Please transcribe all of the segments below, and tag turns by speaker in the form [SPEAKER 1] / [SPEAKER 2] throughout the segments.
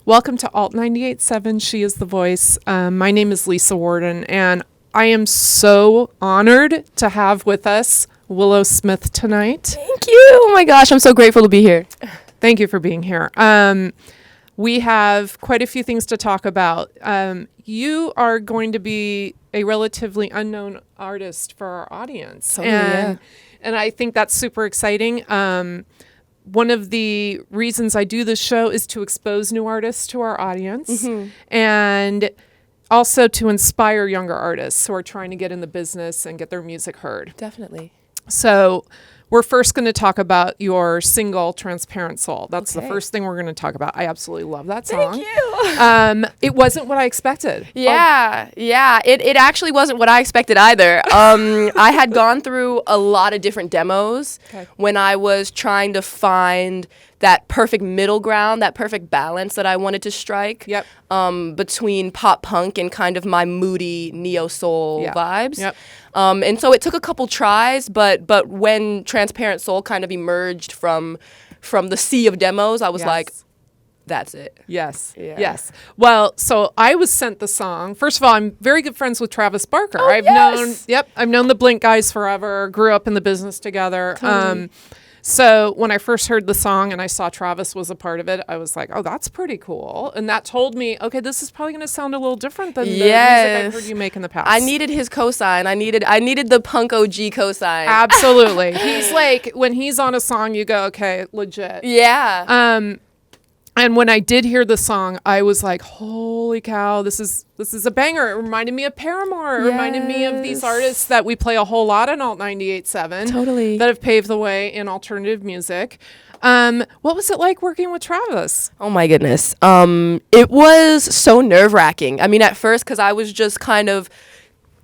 [SPEAKER 1] Welcome to Alt 98.7. She is the voice. My name is Lisa Warden, and I am so honored to have with us Willow Smith tonight.
[SPEAKER 2] Thank you. Oh my gosh, I'm so grateful to be here.
[SPEAKER 1] Thank you for being here. We have quite a few things to talk about. You are going to be a relatively unknown artist for our audience.
[SPEAKER 2] Totally, yeah.
[SPEAKER 1] And I think that's super exciting. One of the reasons I do this show is to expose new artists to our audience and also to inspire younger artists who are trying to get in the business and get their music heard.
[SPEAKER 2] Definitely.
[SPEAKER 1] So we're first going to talk about your single, Transparent Soul. That's the
[SPEAKER 2] Okay.
[SPEAKER 1] first thing we're going to talk about. I absolutely love that song.
[SPEAKER 2] Thank you.
[SPEAKER 1] It wasn't what I expected.
[SPEAKER 2] Yeah. It actually wasn't what I expected either. I had gone through a lot of different demos when I was trying to find that perfect middle ground, that perfect balance that I wanted to strike between pop punk and kind of my moody neo soul vibes.
[SPEAKER 1] Yep.
[SPEAKER 2] And so it took a couple tries, but when Transparent Soul kind of emerged from the sea of demos, I was like, that's it.
[SPEAKER 1] Yes.
[SPEAKER 2] Yeah.
[SPEAKER 1] Yes. Well, so I was sent the song. First of all, I'm very good friends with Travis Barker.
[SPEAKER 2] Oh,
[SPEAKER 1] I've known the Blink guys forever, grew up in the business together.
[SPEAKER 2] Totally.
[SPEAKER 1] So when I first heard the song and I saw Travis was a part of it, I was like, oh, that's pretty cool. And that told me, okay, this is probably going to sound a little different than the music I've heard you make in the past.
[SPEAKER 2] I needed his cosign. I needed the punk OG cosign.
[SPEAKER 1] Absolutely. He's like, when he's on a song, you go, okay, legit.
[SPEAKER 2] Yeah.
[SPEAKER 1] And when I did hear the song, I was like, holy cow, this is a banger. It reminded me of Paramore. It reminded me of these artists that we play a whole lot on Alt 98.7.
[SPEAKER 2] Totally.
[SPEAKER 1] That have paved the way in alternative music. What was it like working with Travis?
[SPEAKER 2] Oh my goodness. It was so nerve-wracking. I mean, at first, because I was just kind of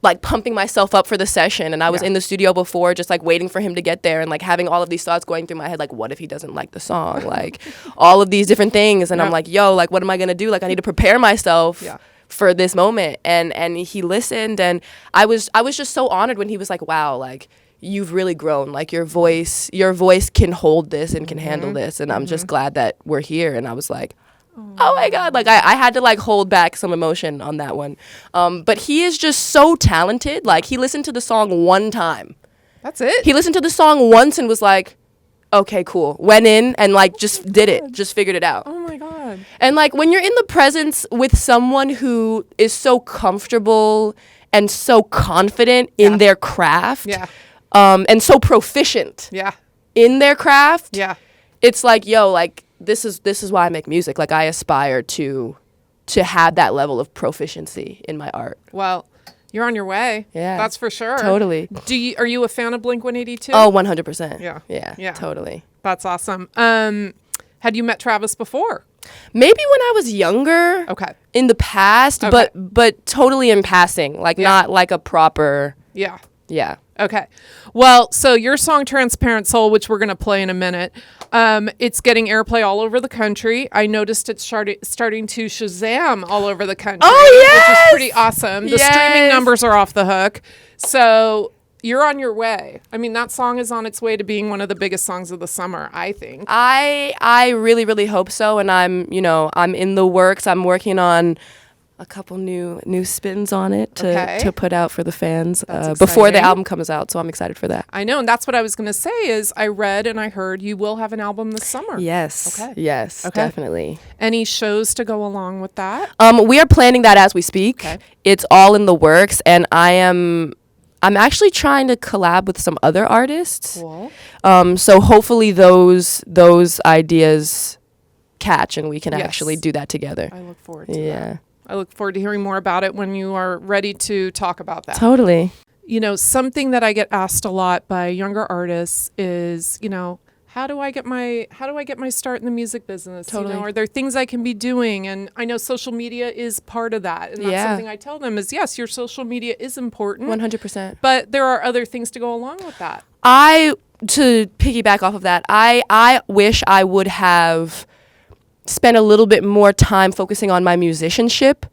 [SPEAKER 2] like pumping myself up for the session, and I was in the studio before just like waiting for him to get there and like having all of these thoughts going through my head, like what if he doesn't like the song, like all of these different things, and I'm like, yo, like what am I gonna do? Like I need to prepare myself for this moment. And he listened, and I was just so honored when he was like, wow, like you've really grown, like your voice can hold this and can handle this, and I'm just glad that we're here. And I was like, oh my God, like I had to like hold back some emotion on that one. But he is just so talented. Like he listened to the song one time.
[SPEAKER 1] That's it?
[SPEAKER 2] He listened to the song once and was like, okay, cool. Went in and like just did it, just figured it out.
[SPEAKER 1] Oh my God.
[SPEAKER 2] And like when you're in the presence with someone who is so comfortable and so confident in their craft, and so proficient in their craft, it's like, yo, like this is why I make music. Like I aspire to have that level of proficiency in my art.
[SPEAKER 1] Well, you're on your way.
[SPEAKER 2] Yeah.
[SPEAKER 1] That's for sure.
[SPEAKER 2] Totally.
[SPEAKER 1] Are you a fan of Blink-182?
[SPEAKER 2] Oh, 100%.
[SPEAKER 1] Yeah.
[SPEAKER 2] Totally.
[SPEAKER 1] That's awesome. Had you met Travis before?
[SPEAKER 2] Maybe when I was younger.
[SPEAKER 1] Okay.
[SPEAKER 2] In the past, but totally in passing. Like not like a proper. Yeah.
[SPEAKER 1] Okay. Well, so your song Transparent Soul, which we're going to play in a minute, it's getting airplay all over the country. I noticed it's starting to Shazam all over the country.
[SPEAKER 2] Oh, yes!
[SPEAKER 1] Which is pretty awesome. The streaming numbers are off the hook. So you're on your way. I mean, that song is on its way to being one of the biggest songs of the summer, I think.
[SPEAKER 2] I really, really hope so. And I'm in the works. I'm working on a couple new spins on it to put out for the fans before the album comes out. So I'm excited for that.
[SPEAKER 1] I know. And that's what I was going to say is I read and I heard you will have an album this summer.
[SPEAKER 2] Yes.
[SPEAKER 1] Okay.
[SPEAKER 2] Yes, definitely.
[SPEAKER 1] Any shows to go along with that?
[SPEAKER 2] We are planning that as we speak. Okay. It's all in the works, and I'm actually trying to collab with some other artists.
[SPEAKER 1] Cool.
[SPEAKER 2] So hopefully those ideas catch and we can actually do that together.
[SPEAKER 1] I look forward to that. I look forward to hearing more about it when you are ready to talk about that.
[SPEAKER 2] Totally.
[SPEAKER 1] You know, something that I get asked a lot by younger artists is, you know, how do I get my start in the music business?
[SPEAKER 2] Totally.
[SPEAKER 1] You know, are there things I can be doing? And I know social media is part of that. And that's something I tell them is, yes, your social media is important.
[SPEAKER 2] 100%.
[SPEAKER 1] But there are other things to go along with that.
[SPEAKER 2] To piggyback off of that, I wish I would have spent a little bit more time focusing on my musicianship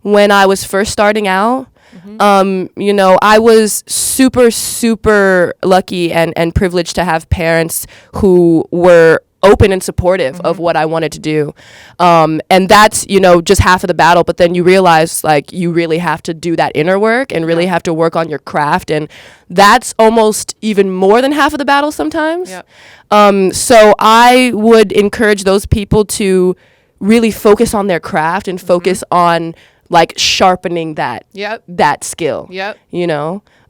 [SPEAKER 2] when I was first starting out. You know, I was super, super lucky and privileged to have parents who were open and supportive of what I wanted to do. And that's, just half of the battle. But then you realize, like, you really have to do that inner work and really have to work on your craft. And that's almost even more than half of the battle sometimes. Yep. So I would encourage those people to really focus on their craft and focus on, like, sharpening that skill. Yep.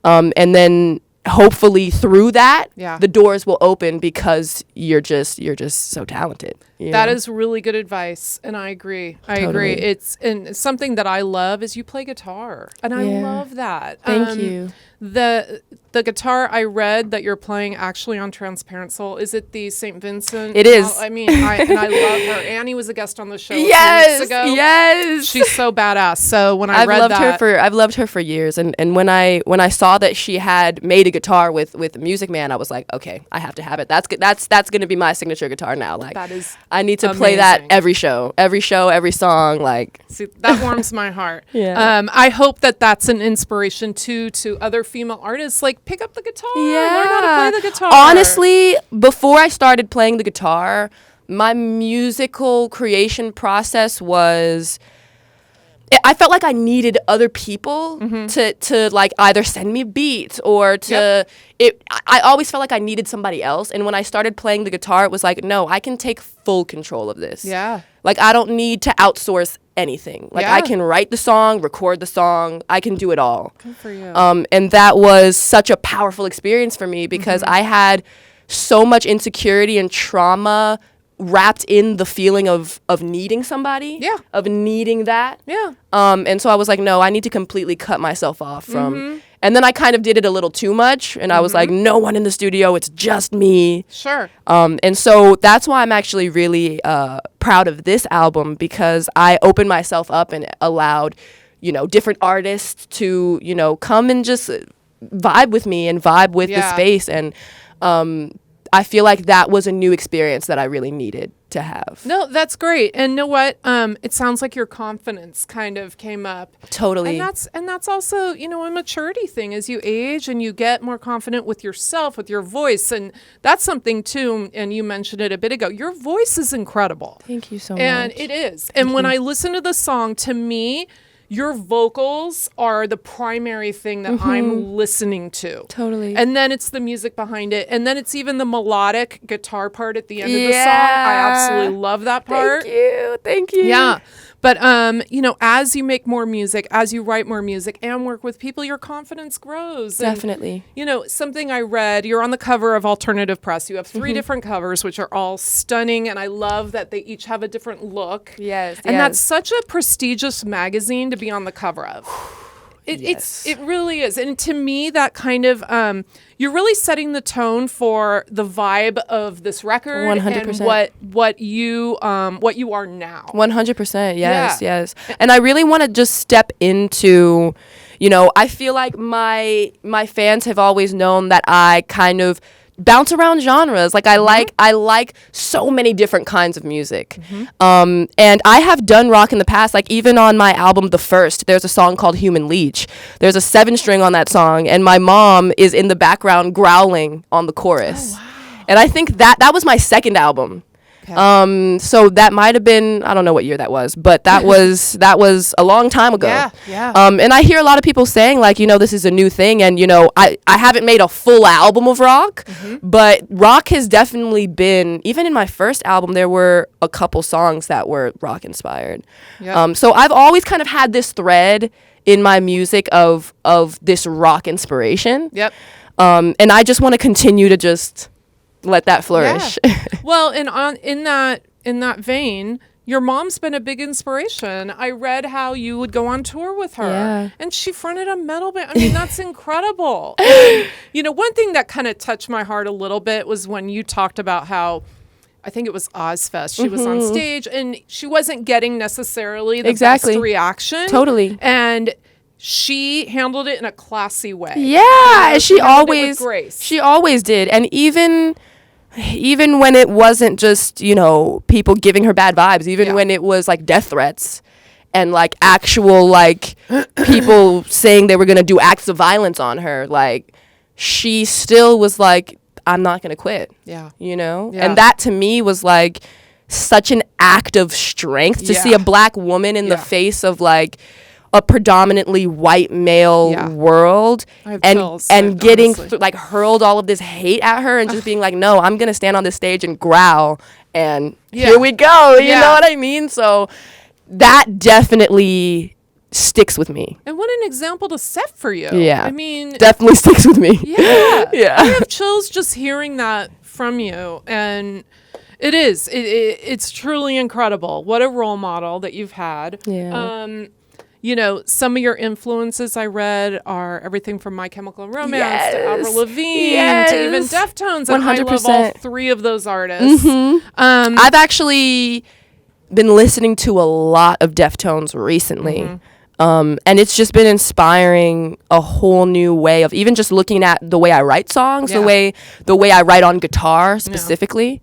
[SPEAKER 2] And then hopefully through that, the doors will open because you're just so talented.
[SPEAKER 1] That is really good advice, and I agree. I agree. It's something that I love is you play guitar, and I love that.
[SPEAKER 2] Thank you.
[SPEAKER 1] The guitar I read that you're playing actually on Transparent Soul, is it the St. Vincent?
[SPEAKER 2] It is.
[SPEAKER 1] I mean, I love her. Annie was a guest on the show a few weeks ago.
[SPEAKER 2] Yes.
[SPEAKER 1] She's so badass. So when I've
[SPEAKER 2] loved her for years, and when I saw that she had made a guitar with Music Man, I was like, okay, I have to have it. That's going to be my signature guitar now. Like,
[SPEAKER 1] that is
[SPEAKER 2] I need to play that every show, every song. Like,
[SPEAKER 1] see, that warms my heart.
[SPEAKER 2] Yeah.
[SPEAKER 1] I hope that that's an inspiration too to other female artists. Like, pick up the guitar. Learn how to play the guitar.
[SPEAKER 2] Honestly, before I started playing the guitar, my musical creation process was, I felt like I needed other people to like either send me beats or to I always felt like I needed somebody else. And when I started playing the guitar, it was like, no, I can take full control of this.
[SPEAKER 1] Yeah.
[SPEAKER 2] Like, I don't need to outsource anything. Like, I can write the song, record the song. I can do it all.
[SPEAKER 1] Good for you.
[SPEAKER 2] And that was such a powerful experience for me because I had so much insecurity and trauma wrapped in the feeling of needing somebody.
[SPEAKER 1] Yeah.
[SPEAKER 2] Of needing that.
[SPEAKER 1] Yeah.
[SPEAKER 2] And so I was like, no, I need to completely cut myself off from. And then I kind of did it a little too much, and I was like, no one in the studio, it's just me.
[SPEAKER 1] Sure.
[SPEAKER 2] And so that's why I'm actually really proud of this album, because I opened myself up and allowed, different artists to, come and just vibe with me and vibe with the space. And I feel like that was a new experience that I really needed to have.
[SPEAKER 1] No, that's great. And know what? It sounds like your confidence kind of came up.
[SPEAKER 2] Totally.
[SPEAKER 1] And that's also, a maturity thing as you age and you get more confident with yourself, with your voice. And that's something too, and you mentioned it a bit ago, your voice is incredible.
[SPEAKER 2] Thank you so much.
[SPEAKER 1] And it is. And when I listen to the song, to me, your vocals are the primary thing that I'm listening to.
[SPEAKER 2] Totally.
[SPEAKER 1] And then it's the music behind it. And then it's even the melodic guitar part at the end of the song. I absolutely love that part.
[SPEAKER 2] Thank you.
[SPEAKER 1] Yeah. But, as you make more music, as you write more music and work with people, your confidence grows.
[SPEAKER 2] Definitely.
[SPEAKER 1] And, something I read, you're on the cover of Alternative Press. You have 3 different covers, which are all stunning. And I love that they each have a different look.
[SPEAKER 2] Yes.
[SPEAKER 1] And that's such a prestigious magazine to be on the cover of. It really is. And to me, that kind of, you're really setting the tone for the vibe of this record
[SPEAKER 2] 100%.
[SPEAKER 1] and what you are now.
[SPEAKER 2] 100%. Yes. And I really want to just step into, I feel like my fans have always known that I kind of bounce around genres. Like, I like so many different kinds of music. And I have done rock in the past. Like, even on my album The First, there's a song called Human Leech. There's a 7-string on that song, and my mom is in the background growling on the chorus.
[SPEAKER 1] Oh, wow.
[SPEAKER 2] And I think that was my second album. Okay. So that might have been, I don't know what year that was, but that was a long time ago.
[SPEAKER 1] Yeah.
[SPEAKER 2] And I hear a lot of people saying, like, this is a new thing, and I haven't made a full album of rock, but rock has definitely been, even in my first album, there were a couple songs that were rock inspired. Yep. So I've always kind of had this thread in my music of this rock inspiration.
[SPEAKER 1] Yep.
[SPEAKER 2] And I just want to continue to just let that flourish.
[SPEAKER 1] Yeah. Well, and in that vein, your mom's been a big inspiration. I read how you would go on tour with her, and she fronted a metal band. I mean, that's incredible. And, one thing that kind of touched my heart a little bit was when you talked about how, I think it was Ozfest, she was on stage and she wasn't getting necessarily the best reaction.
[SPEAKER 2] Totally.
[SPEAKER 1] And she handled it in a classy way.
[SPEAKER 2] Yeah, she always
[SPEAKER 1] grace.
[SPEAKER 2] She always did. And even when it wasn't just, people giving her bad vibes, even when it was like death threats and like actual like people saying they were going to do acts of violence on her, like she still was like, I'm not gonna quit.
[SPEAKER 1] Yeah.
[SPEAKER 2] You know?
[SPEAKER 1] Yeah.
[SPEAKER 2] And that to me was like such an act of strength to see a black woman in the face of like a predominantly white male world and getting like hurled all of this hate at her and just being like, no, I'm gonna stand on this stage and growl and here we go. You know what I mean? So that definitely sticks with me.
[SPEAKER 1] And what an example to set for you.
[SPEAKER 2] Yeah.
[SPEAKER 1] I mean,
[SPEAKER 2] definitely sticks with me.
[SPEAKER 1] Yeah.
[SPEAKER 2] Yeah.
[SPEAKER 1] I have chills just hearing that from you. And it's truly incredible. What a role model that you've had.
[SPEAKER 2] Yeah.
[SPEAKER 1] You know, some of your influences I read are everything from My Chemical Romance to Avril Lavigne to even Deftones. And 100%. I love all three of those artists.
[SPEAKER 2] Mm-hmm. I've actually been listening to a lot of Deftones recently. Mm-hmm. And it's just been inspiring a whole new way of even just looking at the way I write songs, the way I write on guitar specifically.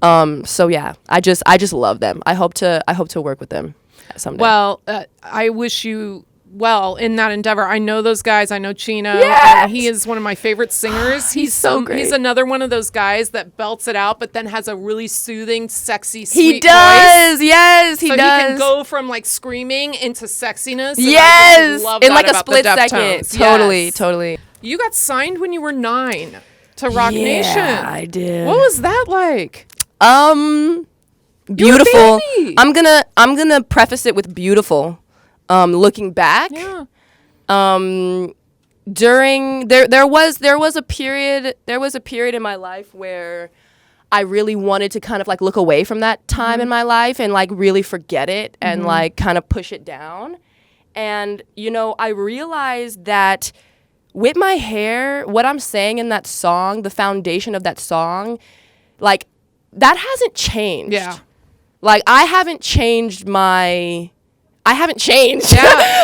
[SPEAKER 2] So yeah, I just love them. I hope to work with them someday.
[SPEAKER 1] Well, I wish you well in that endeavor. I know those guys. I know Chino.
[SPEAKER 2] Yes!
[SPEAKER 1] And he is one of my favorite singers.
[SPEAKER 2] He's so great.
[SPEAKER 1] He's another one of those guys that belts it out, but then has a really soothing, sexy, sweet
[SPEAKER 2] He does.
[SPEAKER 1] voice.
[SPEAKER 2] Yes, he
[SPEAKER 1] so
[SPEAKER 2] does.
[SPEAKER 1] So he can go from like screaming into sexiness.
[SPEAKER 2] Yes,
[SPEAKER 1] love
[SPEAKER 2] in
[SPEAKER 1] that
[SPEAKER 2] like a
[SPEAKER 1] about
[SPEAKER 2] split
[SPEAKER 1] the
[SPEAKER 2] second.
[SPEAKER 1] Deftones.
[SPEAKER 2] Totally.
[SPEAKER 1] You got signed when you were 9 to RocNation.
[SPEAKER 2] Yeah, I did.
[SPEAKER 1] What was that like?
[SPEAKER 2] Beautiful. I'm gonna preface it with beautiful. Looking back, during there was a period in my life where I really wanted to kind of like look away from that time in my life and like really forget it and like kind of push it down. And you know, I realized that with my hair, what I'm saying in that song, the foundation of that song, like that hasn't changed.
[SPEAKER 1] Yeah.
[SPEAKER 2] Like I haven't changed. Yeah.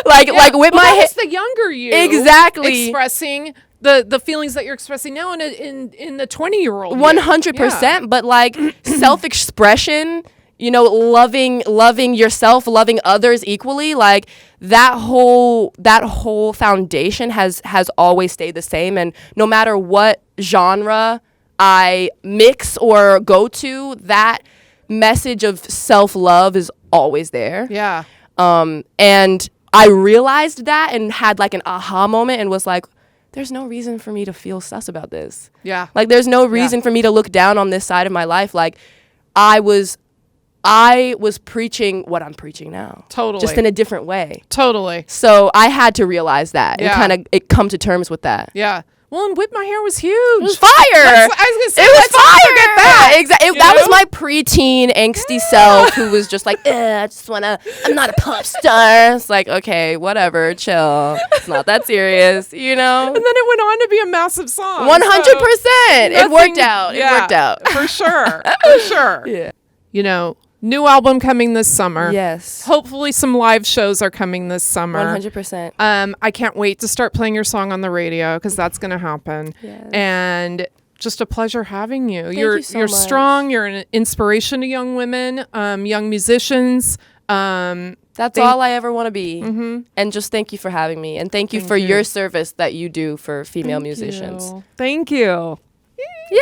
[SPEAKER 2] like with my
[SPEAKER 1] that was the younger you.
[SPEAKER 2] Exactly.
[SPEAKER 1] Expressing the feelings that you're expressing now in the 20-year-old.
[SPEAKER 2] 100%. Yeah. But like self-expression, you know, loving yourself, loving others equally, like that whole foundation has always stayed the same. And no matter what genre I mix or go to, that message of self-love is always there.
[SPEAKER 1] Yeah.
[SPEAKER 2] And I realized that and had like an aha moment and was like, there's no reason for me to feel sus about this.
[SPEAKER 1] Yeah.
[SPEAKER 2] Like there's no reason for me to look down on this side of my life. Like I was preaching what I'm preaching now.
[SPEAKER 1] Totally.
[SPEAKER 2] Just in a different way.
[SPEAKER 1] Totally.
[SPEAKER 2] So I had to realize that and kind of come to terms with that.
[SPEAKER 1] Yeah. Well, and Whip My Hair was huge.
[SPEAKER 2] It was fire.
[SPEAKER 1] I was going to say,
[SPEAKER 2] it was fire.
[SPEAKER 1] That.
[SPEAKER 2] Exactly. That was my preteen angsty self who was just like, I'm not a pop star. It's like, okay, whatever, chill. It's not that serious, you know?
[SPEAKER 1] And then it went on to be a massive song.
[SPEAKER 2] 100%. It worked out.
[SPEAKER 1] Yeah,
[SPEAKER 2] it worked out.
[SPEAKER 1] For sure. For sure.
[SPEAKER 2] Yeah.
[SPEAKER 1] You know, new album coming this summer.
[SPEAKER 2] Yes.
[SPEAKER 1] Hopefully some live shows are coming this summer.
[SPEAKER 2] 100%.
[SPEAKER 1] I can't wait to start playing your song on the radio because that's going to happen.
[SPEAKER 2] Yes.
[SPEAKER 1] And just a pleasure having you.
[SPEAKER 2] Thank
[SPEAKER 1] You're
[SPEAKER 2] you so much.
[SPEAKER 1] strong. You're an inspiration to young women, young musicians.
[SPEAKER 2] That's all I ever want to be. Mm-hmm. And just thank you for having me. And thank you for your service that you do for female musicians.
[SPEAKER 1] Thank you.
[SPEAKER 2] Yay!